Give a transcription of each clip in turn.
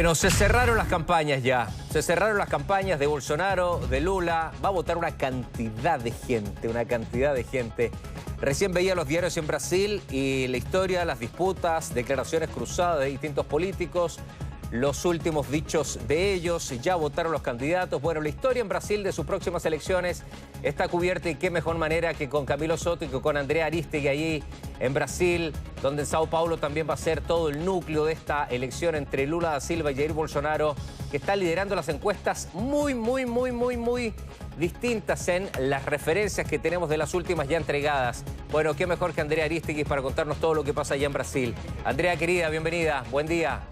Bueno, se cerraron las campañas ya. Se cerraron las campañas de Bolsonaro, de Lula. Va a votar una cantidad de gente, una cantidad de gente. Recién veía los diarios en Brasil y la historia, las disputas, declaraciones cruzadas de distintos políticos, los últimos dichos de ellos, ya votaron los candidatos. Bueno, la historia en Brasil de sus próximas elecciones está cubierta y qué mejor manera que con Camilo Sotto y que con Andrea Arístegui allí en Brasil, donde en Sao Paulo también va a ser todo el núcleo de esta elección entre Lula da Silva y Jair Bolsonaro, que está liderando las encuestas muy distintas en las referencias que tenemos de las últimas ya entregadas. Bueno, qué mejor que Andrea Arístegui para contarnos todo lo que pasa allá en Brasil. Andrea, querida, bienvenida, buen día.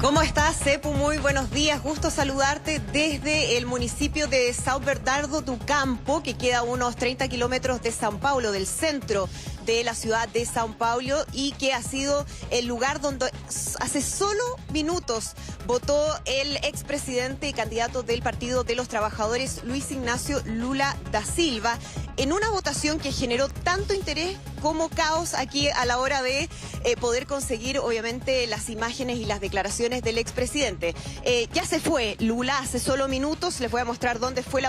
¿Cómo estás, Sepu? Muy buenos días. Gusto saludarte desde el municipio de São Bernardo do Campo, que queda a unos 30 kilómetros de São Paulo, del centro de la ciudad de São Paulo, y que ha sido el lugar donde hace solo minutos votó el expresidente y candidato del Partido de los Trabajadores, Luiz Inácio Lula da Silva, en una votación que generó tanto interés como caos aquí a la hora de poder conseguir, obviamente, las imágenes y las declaraciones del expresidente. Ya se fue Lula hace solo minutos. Les voy a mostrar dónde fue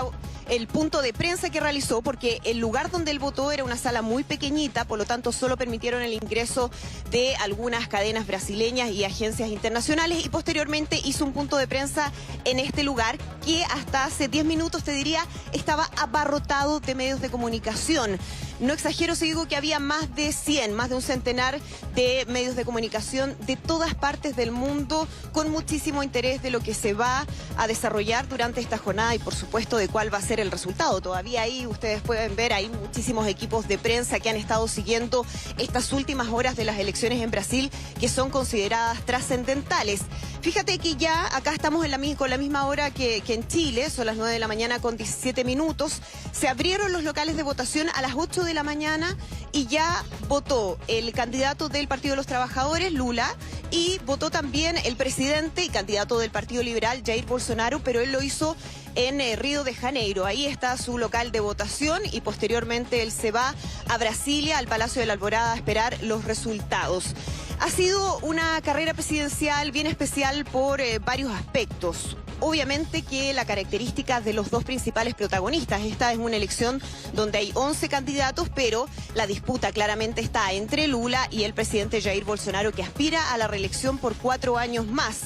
el punto de prensa que realizó, porque el lugar donde él votó era una sala muy pequeñita, por lo tanto solo permitieron el ingreso de algunas cadenas brasileñas y agencias internacionales, y posteriormente hizo un punto de prensa en este lugar que hasta hace 10 minutos, te diría, estaba abarrotado de medios de comunicación. No exagero si digo que había más de 100, más de un centenar de medios de comunicación de todas partes del mundo, con muchísimo interés de lo que se va a desarrollar durante esta jornada y, por supuesto, de cuál va a ser el resultado. Todavía ahí, ustedes pueden ver, hay muchísimos equipos de prensa que han estado siguiendo estas últimas horas de las elecciones en Brasil, que son consideradas trascendentales. Fíjate que ya acá estamos con la misma hora que en Chile, son las 9 de la mañana con 17 minutos. Se abrieron los locales de votación a las 8 de la mañana y ya votó el candidato del Partido de los Trabajadores, Lula, y votó también el presidente y candidato del Partido Liberal, Jair Bolsonaro, pero él lo hizo en Río de Janeiro. Ahí está su local de votación y posteriormente él se va a Brasilia, al Palacio de la Alborada, a esperar los resultados. Ha sido una carrera presidencial bien especial por varios aspectos. Obviamente que la característica de los dos principales protagonistas, esta es una elección donde hay 11 candidatos, pero la disputa claramente está entre Lula y el presidente Jair Bolsonaro, que aspira a la reelección por 4 años más.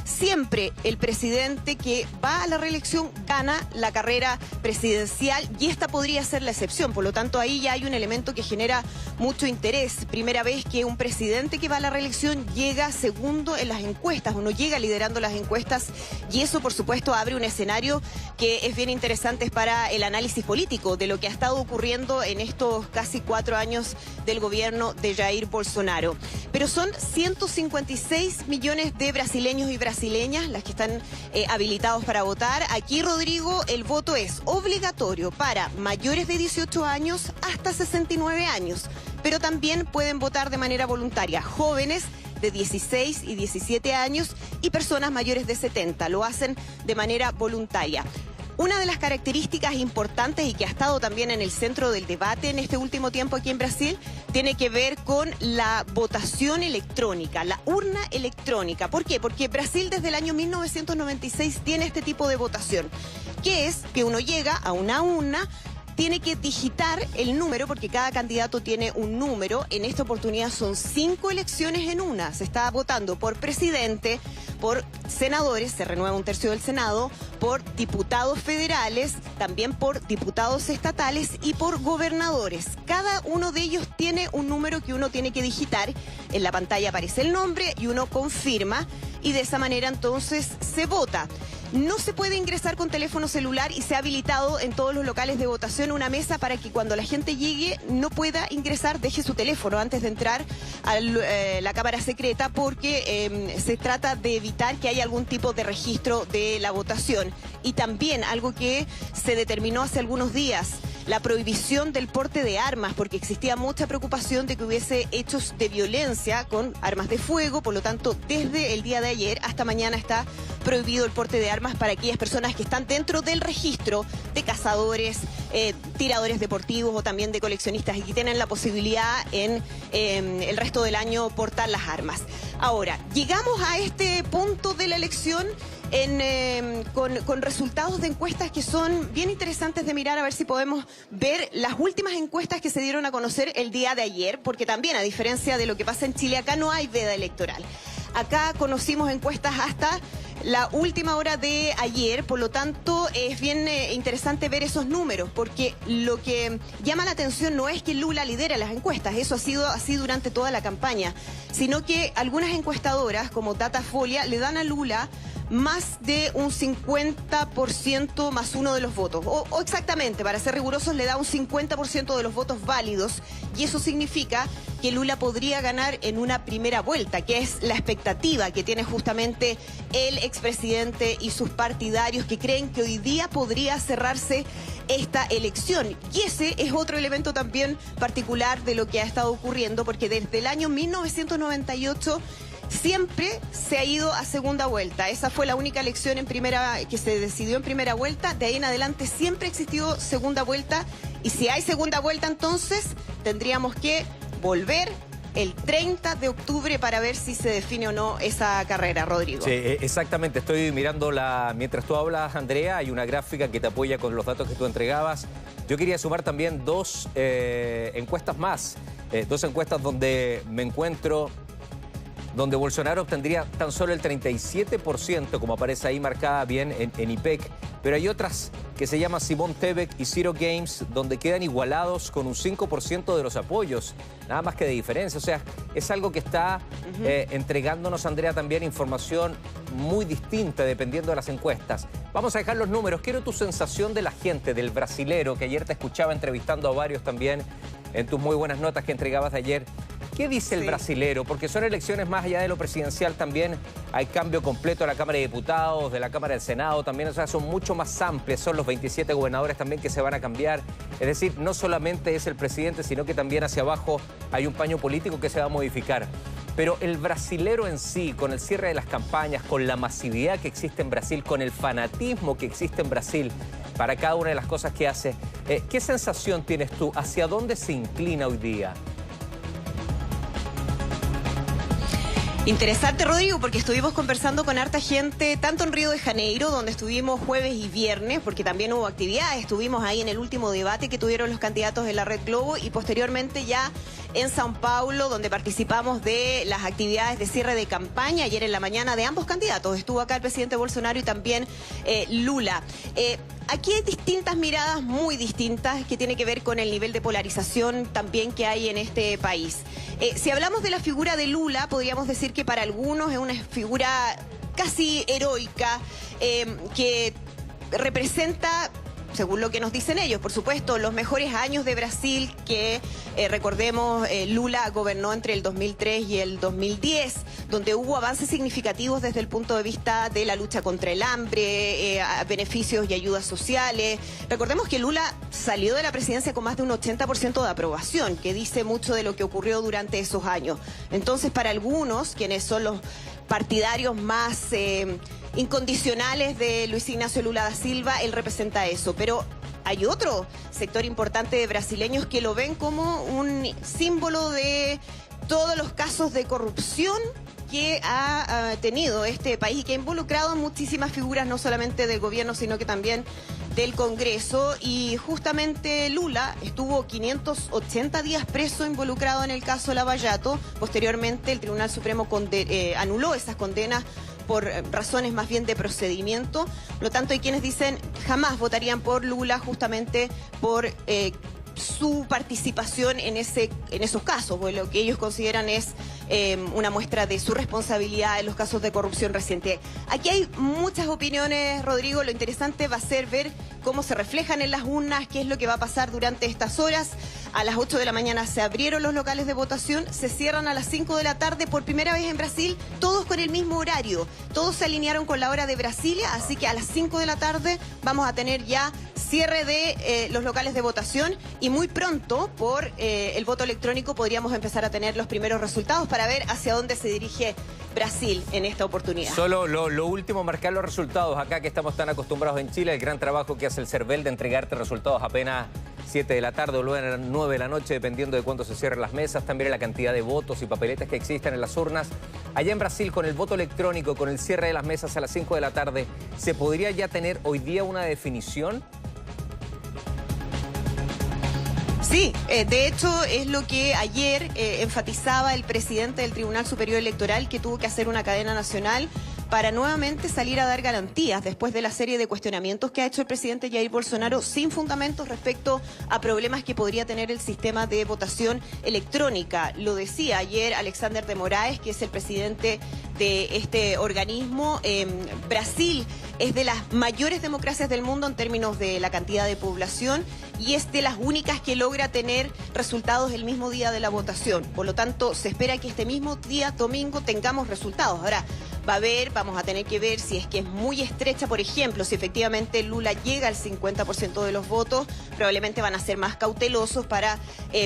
Siempre el presidente que va a la reelección gana la carrera presidencial, y esta podría ser la excepción. Por lo tanto, ahí ya hay un elemento que genera mucho interés. Primera vez que un presidente que va a la reelección llega segundo en las encuestas, o no llega liderando las encuestas, y eso, por supuesto, abre un escenario que es bien interesante para el análisis político de lo que ha estado ocurriendo en estos casi 4 años del gobierno de Jair Bolsonaro. Pero son 156 millones de brasileños y brasileñas las que están habilitados para votar. Aquí, Rodrigo, el voto es obligatorio para mayores de 18 años hasta 69 años, pero también pueden votar de manera voluntaria jóvenes de 16 y 17 años y personas mayores de 70. Lo hacen de manera voluntaria. Una de las características importantes y que ha estado también en el centro del debate en este último tiempo aquí en Brasil tiene que ver con la votación electrónica, la urna electrónica. ¿Por qué? Porque Brasil desde el año 1996 tiene este tipo de votación, que es que uno llega a una urna, tiene que digitar el número, porque cada candidato tiene un número. En esta oportunidad son 5 elecciones en una. Se está votando por presidente, por senadores, se renueva un tercio del Senado, por diputados federales, también por diputados estatales y por gobernadores. Cada uno de ellos tiene un número que uno tiene que digitar. En la pantalla aparece el nombre y uno confirma, y de esa manera entonces se vota. No se puede ingresar con teléfono celular y se ha habilitado en todos los locales de votación una mesa para que cuando la gente llegue no pueda ingresar, deje su teléfono antes de entrar a la cámara secreta, porque se trata de evitar que haya algún tipo de registro de la votación. Y también algo que se determinó hace algunos días, la prohibición del porte de armas, porque existía mucha preocupación de que hubiese hechos de violencia con armas de fuego. Por lo tanto, desde el día de ayer hasta mañana está prohibido el porte de armas para aquellas personas que están dentro del registro de cazadores, tiradores deportivos o también de coleccionistas, y que tienen la posibilidad en el resto del año portar las armas. Ahora, llegamos a este punto de la elección con resultados de encuestas que son bien interesantes de mirar, a ver si podemos ver las últimas encuestas que se dieron a conocer el día de ayer, porque también, a diferencia de lo que pasa en Chile, acá no hay veda electoral. Acá conocimos encuestas hasta la última hora de ayer, por lo tanto es bien interesante ver esos números, porque lo que llama la atención no es que Lula lidera las encuestas, eso ha sido así durante toda la campaña, sino que algunas encuestadoras como Datafolia le dan a Lula más de un 50% más uno de los votos, o exactamente, para ser rigurosos, le da un 50% de los votos válidos, y eso significa que Lula podría ganar en una primera vuelta, que es la expectativa que tiene justamente el expresidente y sus partidarios, que creen que hoy día podría cerrarse esta elección. Y ese es otro elemento también particular de lo que ha estado ocurriendo, porque desde el año 1998 siempre se ha ido a segunda vuelta. Esa fue la única elección que se decidió en primera vuelta. De ahí en adelante siempre existió segunda vuelta. Y si hay segunda vuelta, entonces tendríamos que volver el 30 de octubre para ver si se define o no esa carrera, Rodrigo. Sí, exactamente. Estoy mirando mientras tú hablas, Andrea, hay una gráfica que te apoya con los datos que tú entregabas. Yo quería sumar también dos encuestas más. Dos encuestas donde me encuentro, donde Bolsonaro obtendría tan solo el 37%, como aparece ahí marcada bien en IPEC, pero hay otras que se llaman Simón Tebek y Zero Games, donde quedan igualados con un 5% de los apoyos, nada más que de diferencia. O sea, es algo que está entregándonos, Andrea, también información muy distinta dependiendo de las encuestas. Vamos a dejar los números. Quiero tu sensación de la gente, del brasilero, que ayer te escuchaba entrevistando a varios también en tus muy buenas notas que entregabas de ayer. ¿Qué dice el brasilero? Porque son elecciones más allá de lo presidencial también. Hay cambio completo de la Cámara de Diputados, de la Cámara del Senado también. O sea, son mucho más amplias. Son los 27 gobernadores también que se van a cambiar. Es decir, no solamente es el presidente, sino que también hacia abajo hay un paño político que se va a modificar. Pero el brasilero en sí, con el cierre de las campañas, con la masividad que existe en Brasil, con el fanatismo que existe en Brasil para cada una de las cosas que hace, ¿qué sensación tienes tú? ¿Hacia dónde se inclina hoy día? Interesante, Rodrigo, porque estuvimos conversando con harta gente, tanto en Río de Janeiro, donde estuvimos jueves y viernes, porque también hubo actividades. Estuvimos ahí en el último debate que tuvieron los candidatos de la Red Globo, y posteriormente ya en São Paulo, donde participamos de las actividades de cierre de campaña. Ayer en la mañana de ambos candidatos estuvo acá el presidente Bolsonaro y también Lula. Aquí hay distintas miradas muy distintas que tiene que ver con el nivel de polarización también que hay en este país. Si hablamos de la figura de Lula, podríamos decir que para algunos es una figura casi heroica que representa, según lo que nos dicen ellos, por supuesto, los mejores años de Brasil que, recordemos, Lula gobernó entre el 2003 y el 2010, donde hubo avances significativos desde el punto de vista de la lucha contra el hambre, beneficios y ayudas sociales. Recordemos que Lula salió de la presidencia con más de un 80% de aprobación, que dice mucho de lo que ocurrió durante esos años. Entonces, para algunos, quienes son los partidarios más incondicionales de Luis Ignacio Lula da Silva, él representa eso. Pero hay otro sector importante de brasileños que lo ven como un símbolo de todos los casos de corrupción que ha tenido este país y que ha involucrado a muchísimas figuras, no solamente del gobierno, sino que también del Congreso. Y justamente Lula estuvo 580 días preso involucrado en el caso Lava Jato. Posteriormente el Tribunal Supremo anuló esas condenas por razones más bien de procedimiento. Por lo tanto, hay quienes dicen jamás votarían por Lula justamente por su participación en esos casos, pues lo que ellos consideran es una muestra de su responsabilidad en los casos de corrupción reciente. Aquí hay muchas opiniones, Rodrigo. Lo interesante va a ser ver cómo se reflejan en las urnas, qué es lo que va a pasar durante estas horas. A las 8 de la mañana se abrieron los locales de votación, se cierran a las 5 de la tarde por primera vez en Brasil, todos con el mismo horario. Todos se alinearon con la hora de Brasilia, así que a las 5 de la tarde vamos a tener ya cierre de los locales de votación, y muy pronto por el voto electrónico podríamos empezar a tener los primeros resultados para ver hacia dónde se dirige Brasil en esta oportunidad. Solo lo último, marcar los resultados acá que estamos tan acostumbrados en Chile, el gran trabajo que hace el CERVEL de entregarte resultados apenas 7 de la tarde o luego a las 9 de la noche, dependiendo de cuándo se cierren las mesas. También la cantidad de votos y papeletas que existan en las urnas. Allá en Brasil, con el voto electrónico, con el cierre de las mesas a las 5 de la tarde, ¿se podría ya tener hoy día una definición? Sí, de hecho es lo que ayer enfatizaba el presidente del Tribunal Superior Electoral, que tuvo que hacer una cadena nacional para nuevamente salir a dar garantías después de la serie de cuestionamientos que ha hecho el presidente Jair Bolsonaro sin fundamentos respecto a problemas que podría tener el sistema de votación electrónica. Lo decía ayer Alexander de Moraes, que es el presidente de este organismo. Brasil es de las mayores democracias del mundo en términos de la cantidad de población y es de las únicas que logra tener resultados el mismo día de la votación. Por lo tanto, se espera que este mismo día, domingo, tengamos resultados. Ahora, vamos a tener que ver si es que es muy estrecha, por ejemplo, si efectivamente Lula llega al 50% de los votos, probablemente van a ser más cautelosos para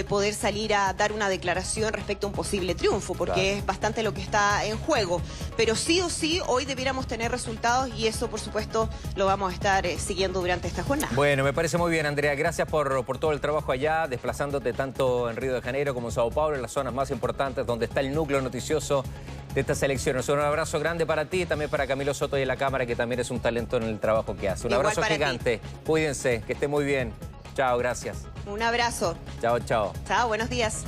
poder salir a dar una declaración respecto a un posible triunfo, porque es bastante lo que está en juego. Pero sí o sí, hoy debiéramos tener resultados y eso, por supuesto, lo vamos a estar siguiendo durante esta jornada. Bueno, me parece muy bien, Andrea. Gracias por todo el trabajo allá, desplazándote tanto en Río de Janeiro como en Sao Paulo, en las zonas más importantes donde está el núcleo noticioso de estas elecciones. Un abrazo grande para ti y también para Camilo Soto y la Cámara, que también es un talento en el trabajo que hace. Un abrazo gigante. Cuídense, que esté muy bien. Chao, gracias. Un abrazo. Chao, chao. Chao, buenos días.